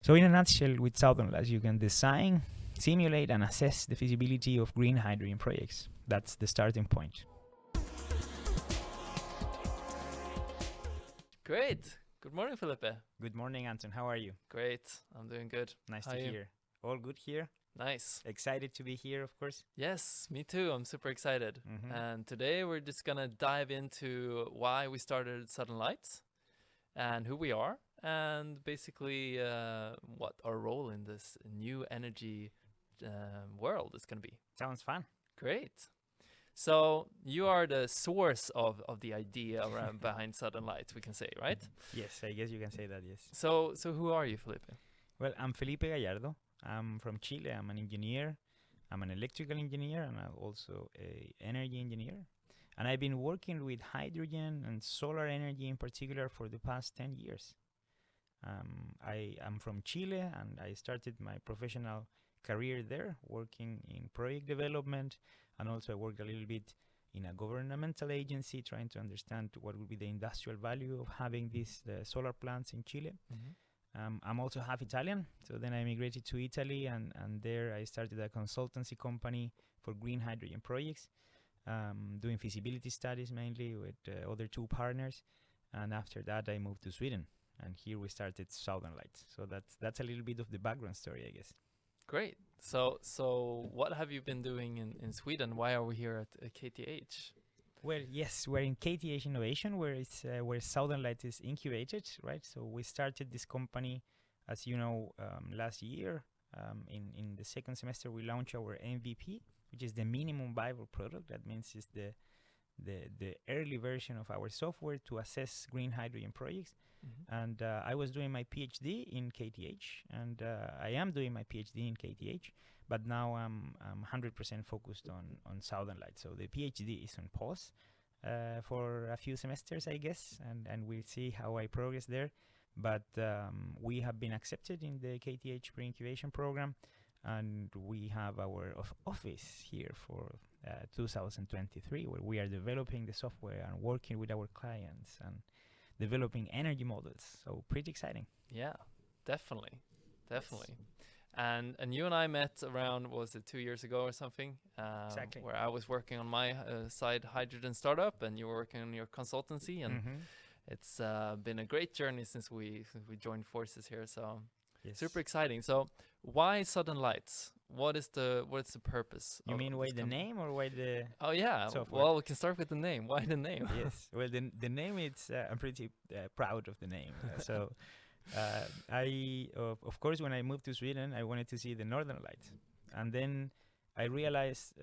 So in a nutshell, with Southern Lights, you can design, simulate, and assess the feasibility of green hydrogen projects. That's the starting point. Great. Good morning, Felipe. Good morning, Anton. How are you? Great. I'm doing good. Nice How to are you? hear. All good here. Nice. Excited to be here, of course. Yes, me too. I'm super excited. Mhm. And today we're just going to dive into why we started Southern Lights and who we are and basically what our role in this new energy world is going to be. Sounds fun. Great. So you are the source of the idea around behind Southern Lights, we can say, right? Yes, I guess you can say that, yes. So who are you, Felipe? Well, I'm Felipe Gallardo. I'm from Chile. I'm an engineer. I'm an electrical engineer, and I'm also a energy engineer. And I've been working with hydrogen and solar energy in particular for the past 10 years. I am from Chile, and I started my professional career there, working in project development, and also I worked a little bit in a governmental agency, trying to understand what would be the industrial value of having these solar plants in Chile. I'm also half Italian, so then I migrated to Italy, and there I started a consultancy company for green hydrogen projects, doing feasibility studies mainly with other two partners. And after that, I moved to Sweden, and here we started Southern Lights. So that's a little bit of the background story, I guess. Great. So what have you been doing in Sweden? Why are we here at KTH? Well, yes, we're in KTH Innovation, where Southern Lights is incubated, right? So we started this company, as you know, last year. In the second semester, we launched our MVP, which is the minimum viable product. That means it's the early version of our software to assess green hydrogen projects. And I was doing my PhD in KTH, and I am doing my PhD in KTH, but now I'm 100% focused on Southern Lights. So the PhD is on pause for a few semesters, I guess, and we'll see how I progress there. But we have been accepted in the KTH pre-incubation program, and we have our office here for 2023, where we are developing the software and working with our clients and developing energy models. So pretty exciting. Yeah, definitely. And you and I met around, was it 2 years ago or something? Exactly. Where I was working on my side hydrogen startup, and you were working on your consultancy, and it's been a great journey since we joined forces here. So Yes. super exciting. So why Southern Lights? What is the purpose? You mean why the name or why the Oh yeah. software? Well, we can start with the name. Why the name? Yes. Well, the name, it's I'm pretty proud of the name. So I of course, when I moved to Sweden, I wanted to see the Northern Lights, and then I realized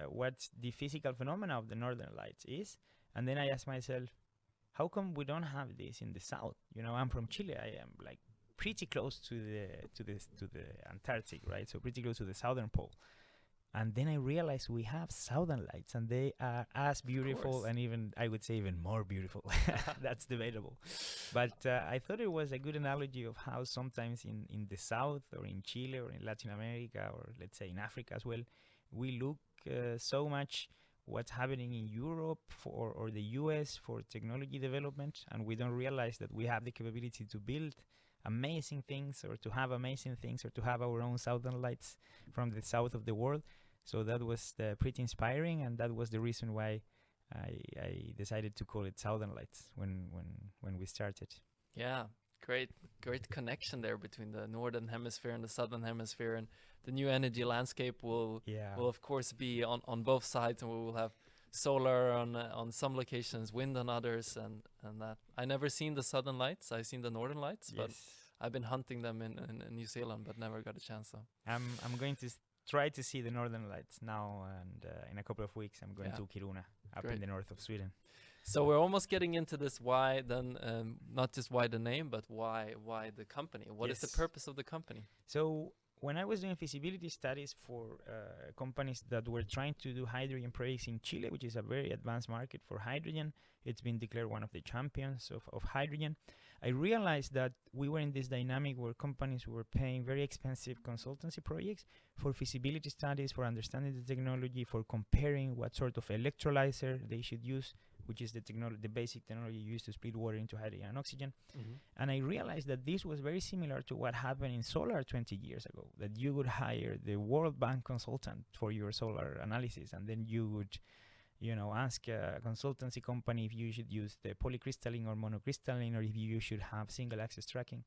what the physical phenomena of the Northern Lights is, and then I asked myself, how come we don't have this in the south? You know, I'm from Chile. I am like pretty close to the Antarctic, right? So pretty close to the southern pole. And then I realized we have Southern Lights, and they are as beautiful, and even, I would say, even more beautiful. That's debatable. But I thought it was a good analogy of how sometimes in the South, or in Chile, or in Latin America, or let's say in Africa as well, we look so much what's happening in Europe or the US for technology development, and we don't realize that we have the capability to build amazing things, or to have amazing things, or to have our own Southern Lights from the south of the world. So that was pretty inspiring, and that was the reason why I decided to call it Southern Lights when we started. Yeah, great connection there between the northern hemisphere and the southern hemisphere, and the new energy landscape will of course be on both sides, and we will have solar on some locations, wind on others, and that. I never seen the Southern Lights. I've seen the Northern Lights, but I've been hunting them in New Zealand, but never got a chance. So I'm going to try to see the Northern Lights now, and in a couple of weeks I'm going to Kiruna, up in the north of Sweden. So we're almost getting into this. Why then? Not just why the name, but why the company? What is the purpose of the company? So when I was doing feasibility studies for companies that were trying to do hydrogen projects in Chile, which is a very advanced market for hydrogen, it's been declared one of the champions of hydrogen, I realized that we were in this dynamic where companies were paying very expensive consultancy projects for feasibility studies, for understanding the technology, for comparing what sort of electrolyzer they should use which is the basic technology used to split water into hydrogen and oxygen. And I realized that this was very similar to what happened in solar 20 years ago, that you would hire the World Bank consultant for your solar analysis, and then you would ask a consultancy company if you should use the polycrystalline or monocrystalline, or if you should have single axis tracking.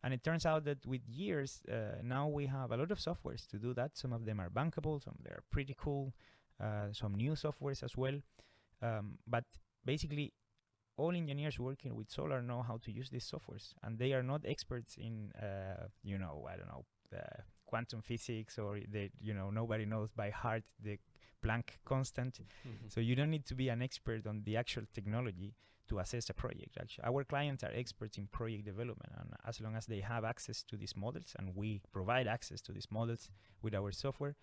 And it turns out that with years, now we have a lot of softwares to do that. Some of them are bankable, some they are pretty cool, some new softwares as well. But basically, all engineers working with solar know how to use these softwares, and they are not experts in, quantum physics, or nobody knows by heart the Planck constant. So you don't need to be an expert on the actual technology to assess a project. Actually, our clients are experts in project development, and as long as they have access to these models, and we provide access to these models with our software,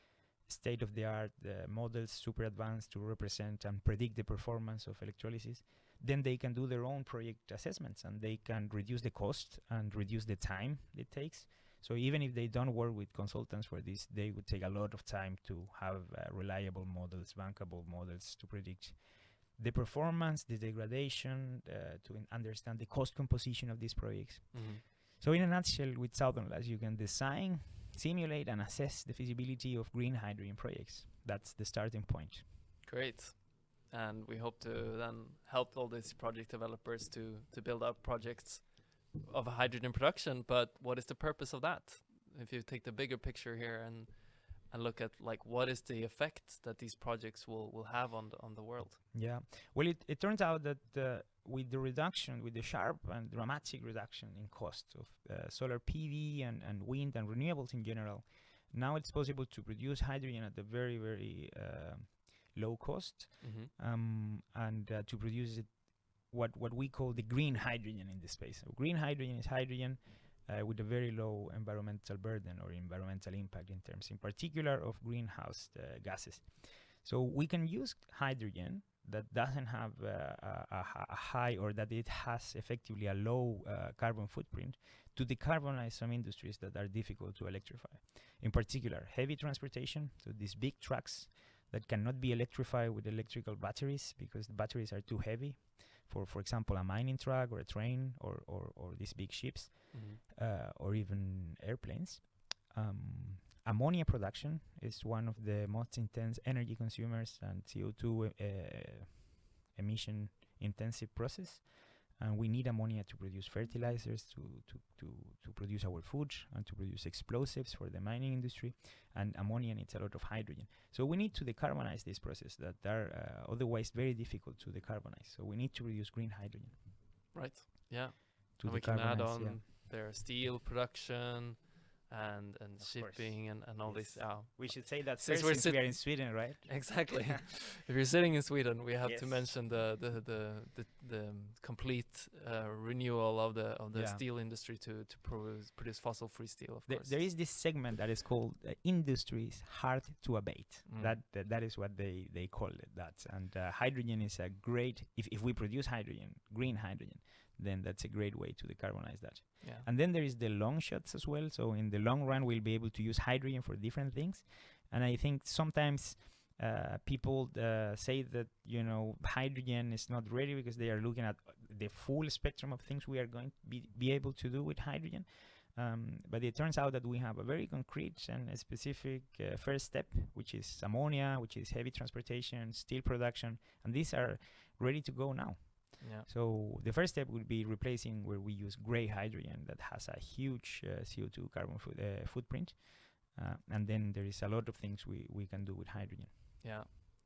state-of-the-art models, super advanced, to represent and predict the performance of electrolysis, then they can do their own project assessments, and they can reduce the cost and reduce the time it takes. So even if they don't work with consultants for this, they would take a lot of time to have reliable models, bankable models, to predict the performance, the degradation, to understand the cost composition of these projects. So in a nutshell, with Southern Lights, you can design, simulate, and assess the feasibility of green hydrogen projects. That's the starting point. Great. And we hope to then help all these project developers to build up projects of hydrogen production. But what is the purpose of that? If you take the bigger picture here and look at like what is the effect that these projects will have on the world? Yeah, well, it turns out that with the sharp and dramatic reduction in cost of solar PV and wind and renewables in general, now it's possible to produce hydrogen at a very, very low cost, and to produce it what we call the green hydrogen in this space. So green hydrogen is hydrogen with a very low environmental burden or environmental impact in terms, in particular, of greenhouse gases. So we can use hydrogen that doesn't have a high, or that it has effectively a low carbon footprint, to decarbonize some industries that are difficult to electrify. In particular, heavy transportation, so these big trucks that cannot be electrified with electrical batteries because the batteries are too heavy. For example, a mining truck or a train or these big ships, or even airplanes. Ammonia production is one of the most intense energy consumers and CO2 emission intensive process. And we need ammonia to produce fertilizers, to produce our food, and to produce explosives for the mining industry. And ammonia needs a lot of hydrogen. So we need to decarbonize this process that are otherwise very difficult to decarbonize. So we need to produce green hydrogen. Right, yeah. And we can add on their steel production and shipping and all this. We should say that since we are in Sweden, right? Exactly. If you're sitting in Sweden, we have to mention the complete renewal of the steel industry to produce fossil-free steel. Of course, there is this segment that is called industries hard to abate. That is what they call it. And hydrogen is a great. If we produce hydrogen, green hydrogen, then that's a great way to decarbonize that. Yeah. And then there is the long shots as well. So in the long run, we'll be able to use hydrogen for different things. And I think sometimes people say that, hydrogen is not ready because they are looking at the full spectrum of things we are going to be able to do with hydrogen. But it turns out that we have a very concrete and a specific first step, which is ammonia, which is heavy transportation, steel production, and these are ready to go now. Yeah. So the first step would be replacing where we use gray hydrogen that has a huge CO2 carbon footprint, and then there is a lot of things we can do with hydrogen. Yeah,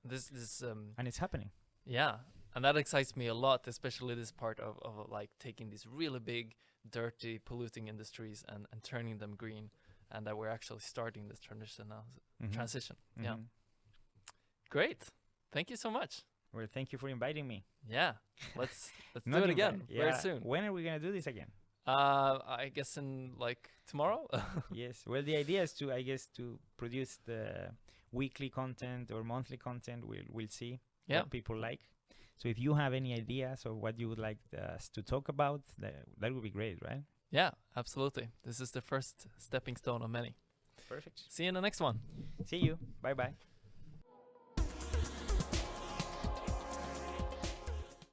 this and it's happening. Yeah, and that excites me a lot, especially this part of like taking these really big, dirty, polluting industries and turning them green, and that we're actually starting this transition now. Yeah, great. Thank you so much. Well, thank you for inviting me. Yeah, let's do it again very soon. When are we gonna do this again? I guess in like tomorrow. Yes. Well, the idea is to produce the weekly content or monthly content. We'll see what people like. So if you have any ideas of what you would like us to talk about, that would be great, right? Yeah, absolutely. This is the first stepping stone of many. Perfect. See you in the next one. See you. Bye bye.